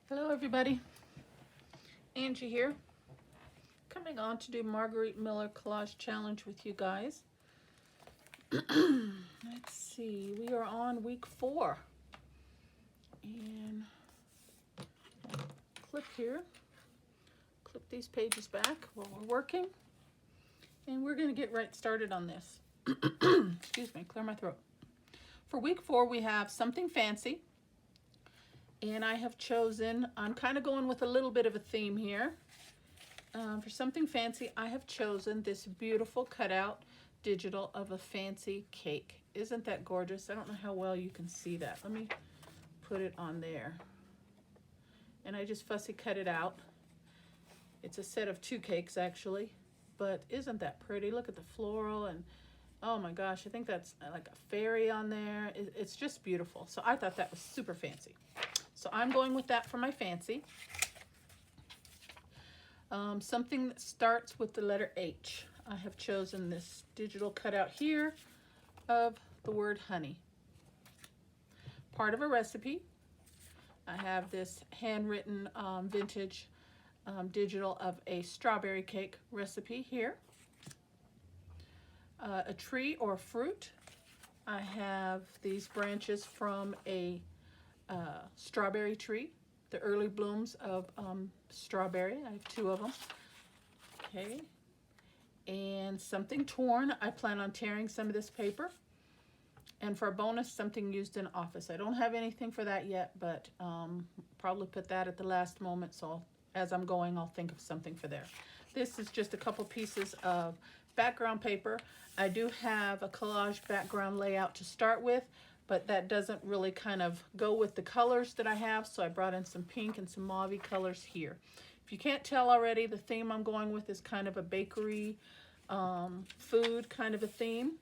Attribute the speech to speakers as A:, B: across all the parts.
A: Hello everybody, Angie here, coming on to do Marguerite Miller Collage Challenge with you guys. Let's see, we are on week 4, and clip here, clip these pages back while we're working, and we're going to get right started on this. Excuse me, clear my throat. For week 4 we have Something Fancy. And I have chosen, I'm kind of going with a little bit of a theme here. For Something Fancy, I have chosen this beautiful cutout digital of a fancy cake. Isn't that gorgeous? I don't know how well you can see that. Let me put it on there. And I just fussy cut it out. It's a set of 2 cakes actually, but isn't that pretty? Look at the floral, and oh my gosh, I think that's like a fairy on there. It's just beautiful. So I thought that was super fancy. So I'm going with that for my fancy. Something that starts with the letter H. I have chosen this digital cutout here of the word honey. Part of a recipe. I have this handwritten vintage digital of a strawberry cake recipe here. A tree or fruit. I have these branches from a strawberry tree, the early blooms of strawberry. I have 2 of them. Okay, and something torn. I plan on tearing some of this paper. And for a bonus, something used in office. I don't have anything for that yet, but probably put that at the last moment. So as I'm going, I'll think of something for there. This is just a couple pieces of background paper. I do have a collage background layout to start with, but that doesn't really kind of go with the colors that I have, so I brought in some pink and some mauve colors here. If you can't tell already, the theme I'm going with is kind of a bakery, food kind of a theme.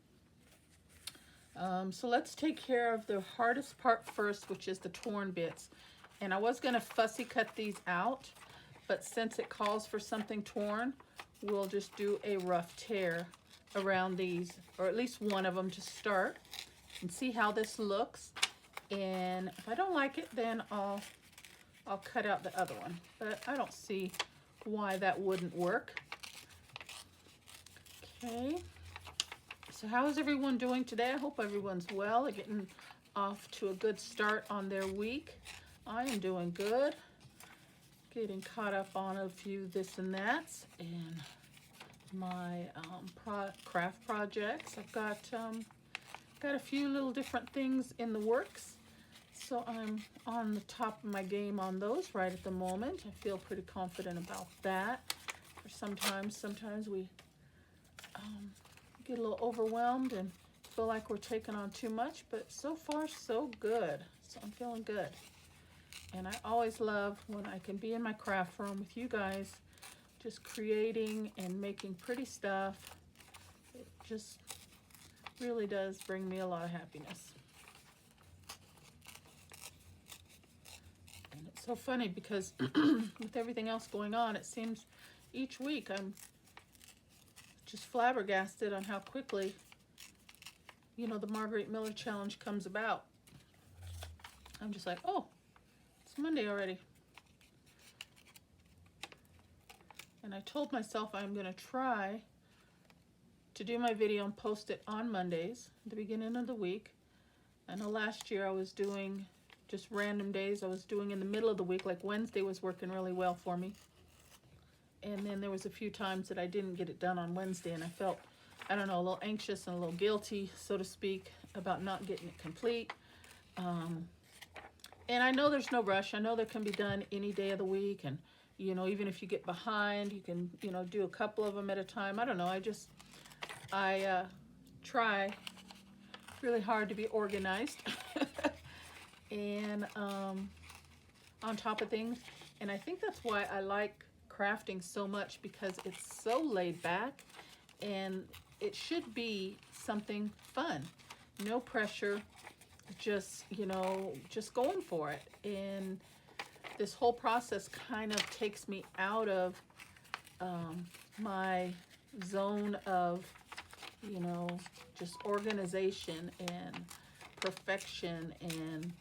A: So let's take care of the hardest part first, which is the torn bits. And I was going to fussy cut these out, but since it calls for something torn, we'll just do a rough tear around these, or at least one of them to start, and see how this looks. And if I don't like it, then I'll cut out the other one, but I don't see why that wouldn't work. Okay, so how is everyone doing today? I hope everyone's well, getting off to a good start on their week. I am doing good, getting caught up on a few this and that's, and my craft projects. I've got a few little different things in the works, so I'm on the top of my game on those right at the moment. I feel pretty confident about that. For sometimes we get a little overwhelmed and feel like we're taking on too much, but so far so good. So I'm feeling good. And I always love when I can be in my craft room with you guys, just creating and making pretty stuff. It just really does bring me a lot of happiness. And it's so funny because with everything else going on, it seems each week I'm just flabbergasted on how quickly, you know, the Marguerite Miller Challenge comes about. I'm just like, oh, it's Monday already. And I told myself I'm going to try to do my video and post it on Mondays, at the beginning of the week. I know last year I was doing just random days. I was doing in the middle of the week, like Wednesday was working really well for me. And then there was a few times that I didn't get it done on Wednesday, and I felt, I don't know, a little anxious and a little guilty, so to speak, about not getting it complete. And I know there's no rush. I know there can be done any day of the week, and you know, even if you get behind, you can, you know, do a couple of them at a time. I don't know. I try really hard to be organized and on top of things. And I think that's why I like crafting so much, because it's so laid back, and it should be something fun. No pressure, just, you know, just going for it. And this whole process kind of takes me out of my zone of, you know, just organization and perfection and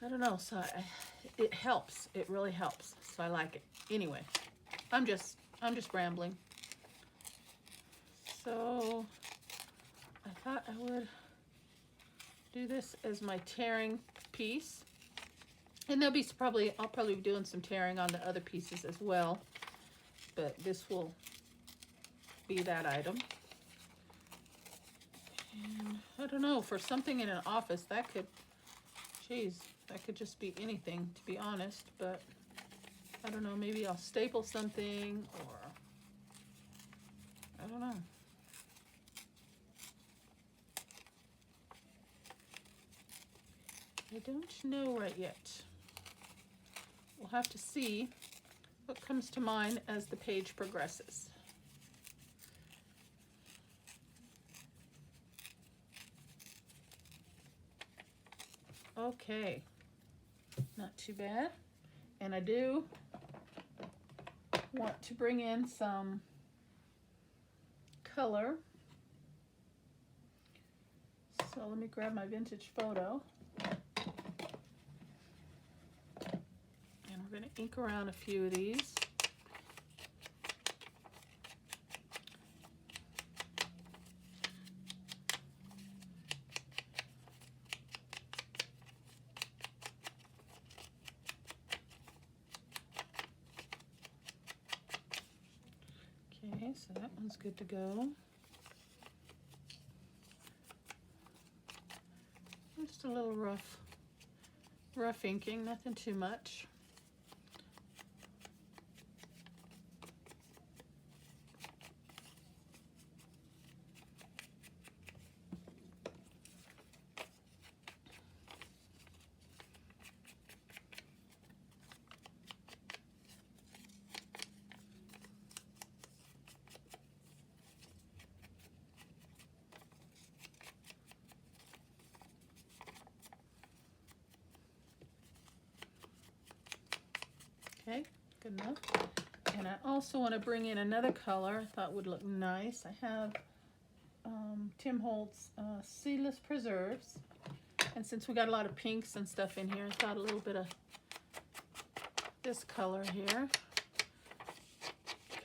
A: I don't know, so it helps. It really helps. So I like it. Anyway, I'm just rambling. So I thought I would do this as my tearing piece. And there'll be I'll probably be doing some tearing on the other pieces as well. But this will be that item. And I don't know, for something in an office, that could just be anything, to be honest. But I don't know, maybe I'll staple something, or I don't know. I don't know right yet. We'll have to see what comes to mind as the page progresses. Okay, not too bad. And I do want to bring in some color. So let me grab my vintage photo. And we're going to ink around a few of these. Okay, so that one's good to go. Just a little rough inking, nothing too much. Okay, good enough. And I also want to bring in another color I thought would look nice. I have Tim Holtz Seedless Preserves. And since we got a lot of pinks and stuff in here, I thought a little bit of this color here,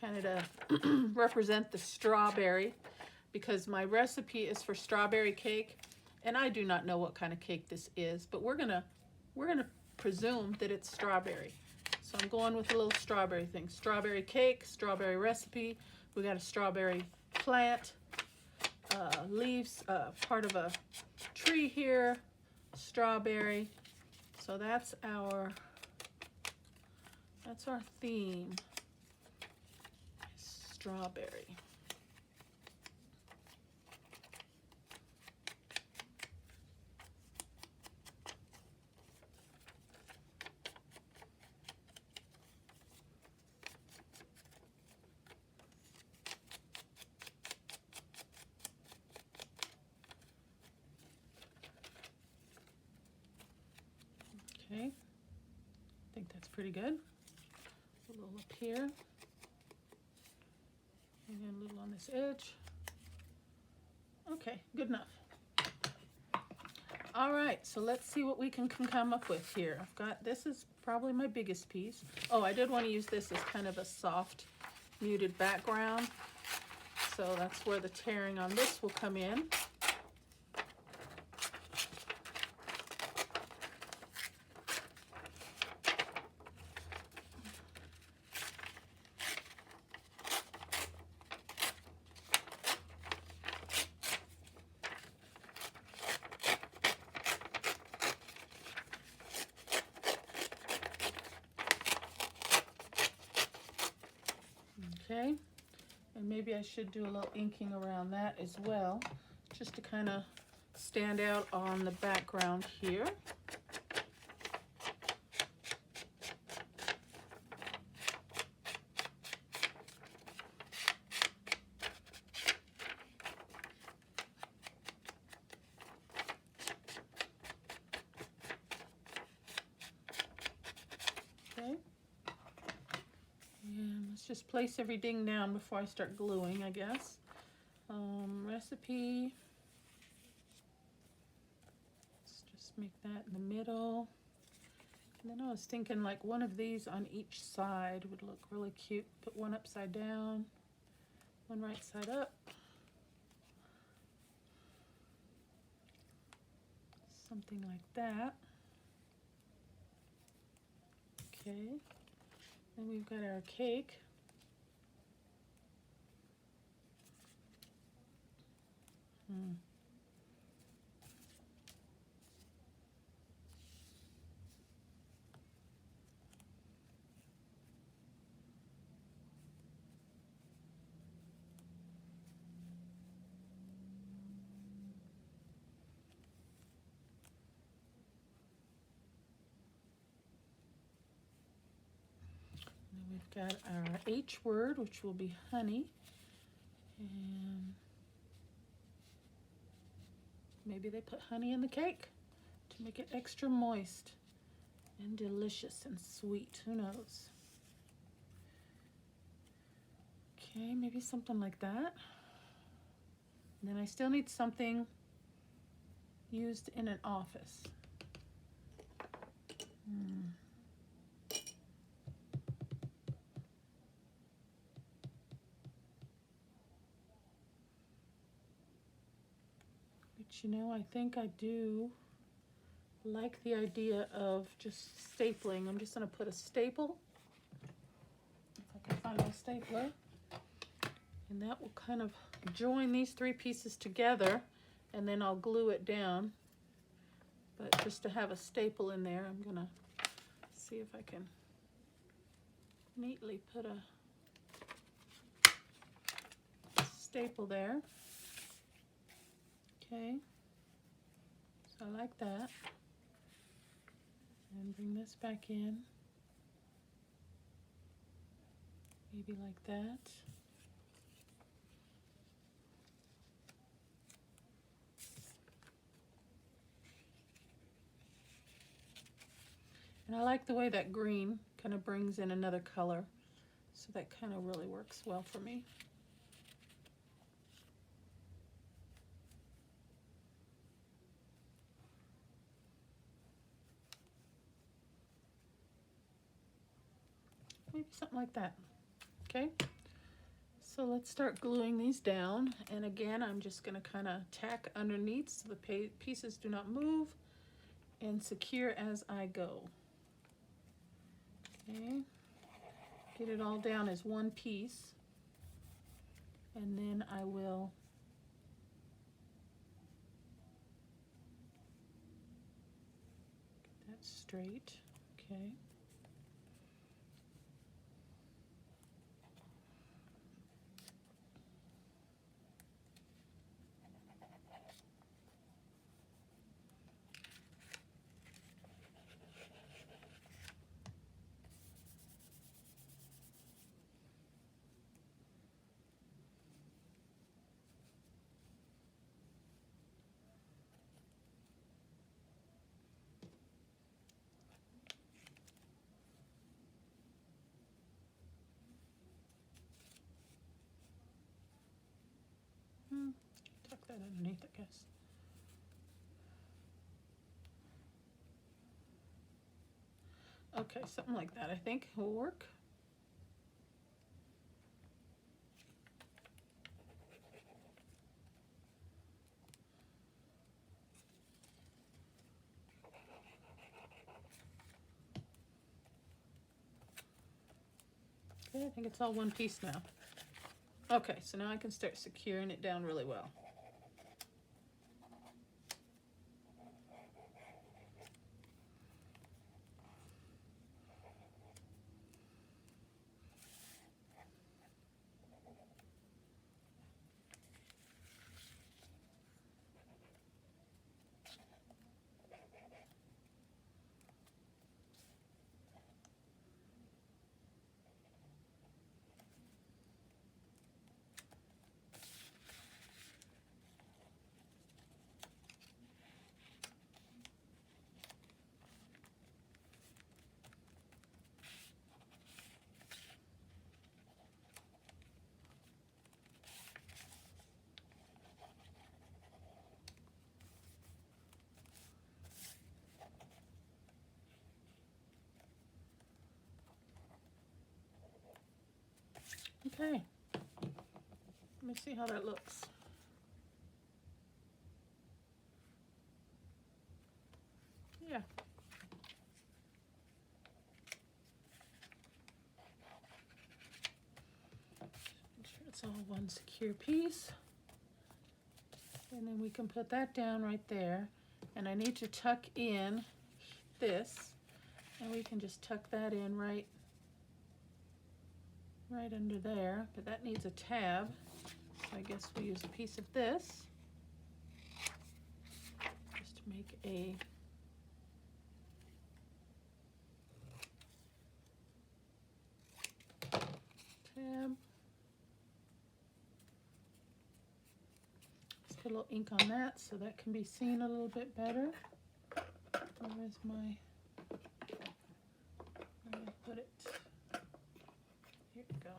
A: kind of to represent the strawberry, because my recipe is for strawberry cake, and I do not know what kind of cake this is, but we're gonna presume that it's strawberry. So I'm going with a little strawberry thing. Strawberry cake, strawberry recipe. We got a strawberry plant, leaves, part of a tree here, strawberry. So that's our theme, strawberry. Okay, I think that's pretty good. A little up here, and then a little on this edge. Okay, good enough. All right, so let's see what we can come up with here. I've got, this is probably my biggest piece. Oh, I did want to use this as kind of a soft, muted background. So that's where the tearing on this will come in. Okay, and maybe I should do a little inking around that as well, just to kind of stand out on the background here. Okay. And let's just place everything down before I start gluing, I guess. Recipe. Let's just make that in the middle. then I was thinking like one of these on each side would look really cute. Put one upside down, one right side up. Something like that. Okay, then we've got our cake. We've got our H word, which will be honey, and maybe they put honey in the cake to make it extra moist and delicious and sweet. Who knows? Okay, maybe something like that. And then I still need something used in an office. But you know, I think I do like the idea of just stapling. I'm just going to put a staple, if I can find my stapler, and that will kind of join these three pieces together, and then I'll glue it down. But just to have a staple in there, I'm going to see if I can neatly put a staple there. Okay, so I like that. And bring this back in, maybe like that. And I like the way that green kind of brings in another color, so that kind of really works well for me. Maybe something like that. Okay, so let's start gluing these down. And again, I'm just going to kind of tack underneath so the pieces do not move, and secure as I go. Okay, get it all down as one piece, and then I will get that straight. Okay. Tuck that underneath, I guess. Okay, something like that I think will work. Okay, I think it's all one piece now. Okay, so now I can start securing it down really well. Okay, let me see how that looks. Yeah. Make sure it's all one secure piece. And then we can put that down right there. And I need to tuck in this, and we can just tuck that in right under there, but that needs a tab. So I guess we use a piece of this just to make a tab. Let's put a little ink on that so that can be seen a little bit better. Where's my, where did I put it? Here we go.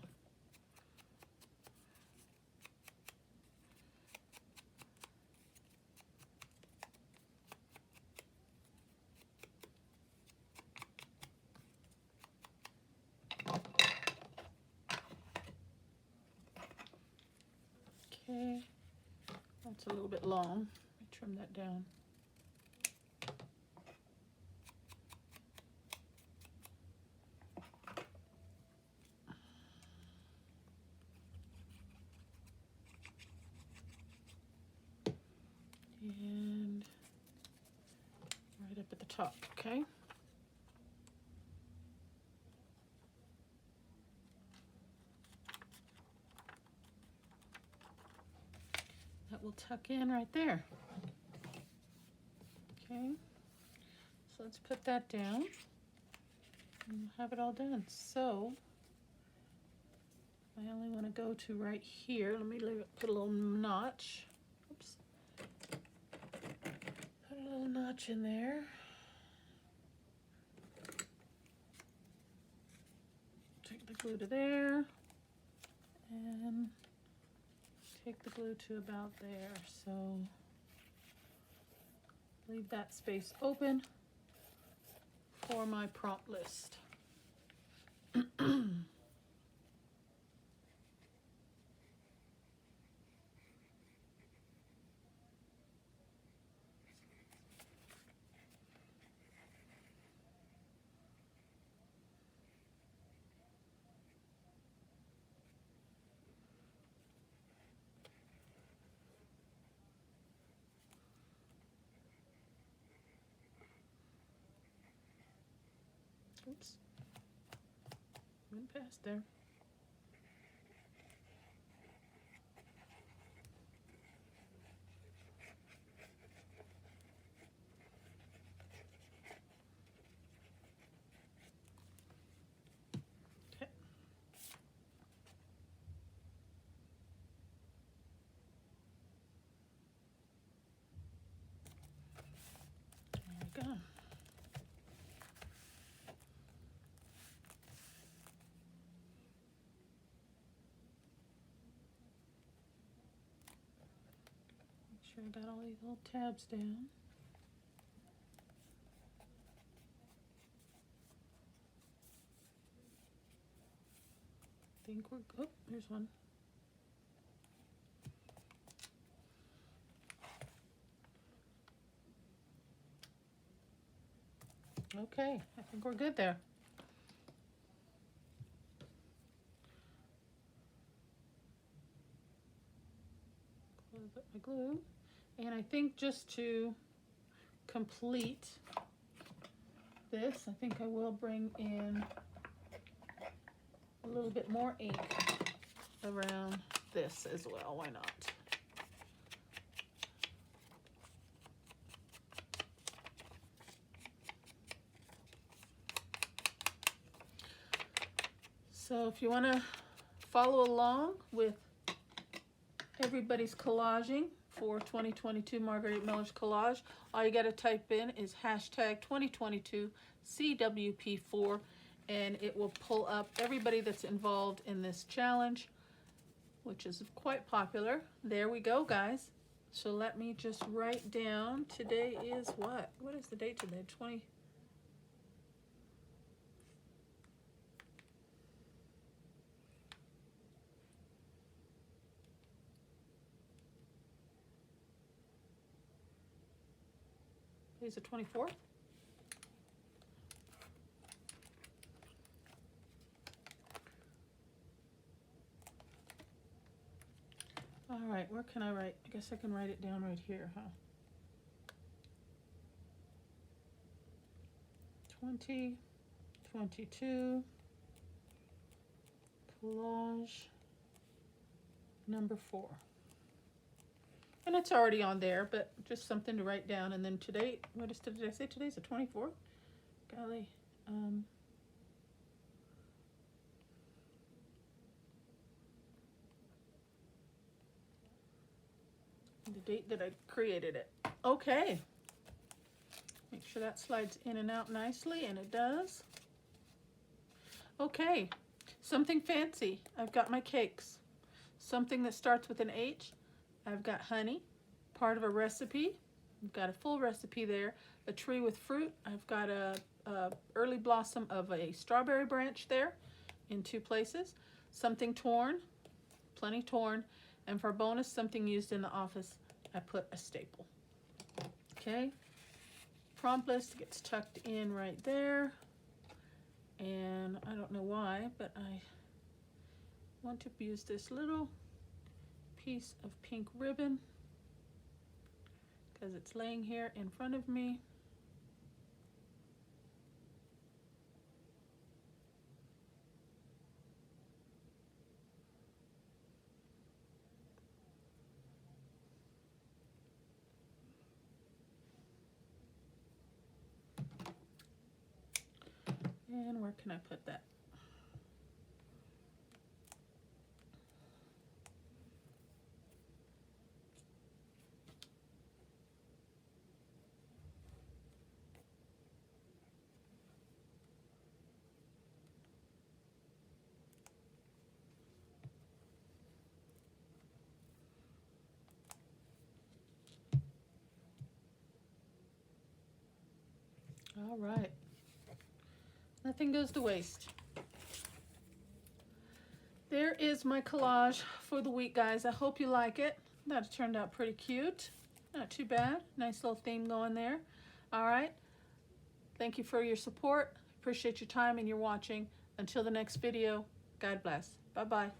A: Okay, that's a little bit long. Let me trim that down. And right up at the top, okay? That will tuck in right there. Okay, so let's put that down and have it all done. So I only want to go to right here. Let me put a little notch. Oops. Put a little notch in there. Take the glue to there and take the glue to about there. So leave that space open for my prompt list. Oops, went past there. Okay. There we go. Make sure I got all these little tabs down. I think we're good. Oh, there's one. Okay, I think we're good there. Close up my glue. And I think just to complete this, I think I will bring in a little bit more ink around this as well. Why not? So if you want to follow along with everybody's collaging for 2022 Marguerite Miller's collage, all you got to type in is hashtag 2022 CWP4, and it will pull up everybody that's involved in this challenge, which is quite popular. There we go, guys. So let me just write down, today is what? What is the date today? 20. Today's the 24th. All right, where can I write? I guess I can write it down right here, huh? 2022 collage number 4. And it's already on there, but just something to write down. And then today, what is today? Did I say today's the 24th? Golly. The date that I created it. Okay. Make sure that slides in and out nicely, and it does. Okay. Something fancy. I've got my cakes. Something that starts with an H. I've got honey, part of a recipe. I've got a full recipe there. A tree with fruit. I've got a early blossom of a strawberry branch there in 2 places. Something torn, plenty torn. And for a bonus, something used in the office, I put a staple. Okay. Prompt list gets tucked in right there. And I don't know why, but I want to use this little piece of pink ribbon because it's laying here in front of me. And where can I put that? All right. Nothing goes to waste. There is my collage for the week, guys. I hope you like it. That turned out pretty cute. Not too bad. Nice little theme going there. All right. Thank you for your support. Appreciate your time and your watching. Until the next video, God bless. Bye-bye.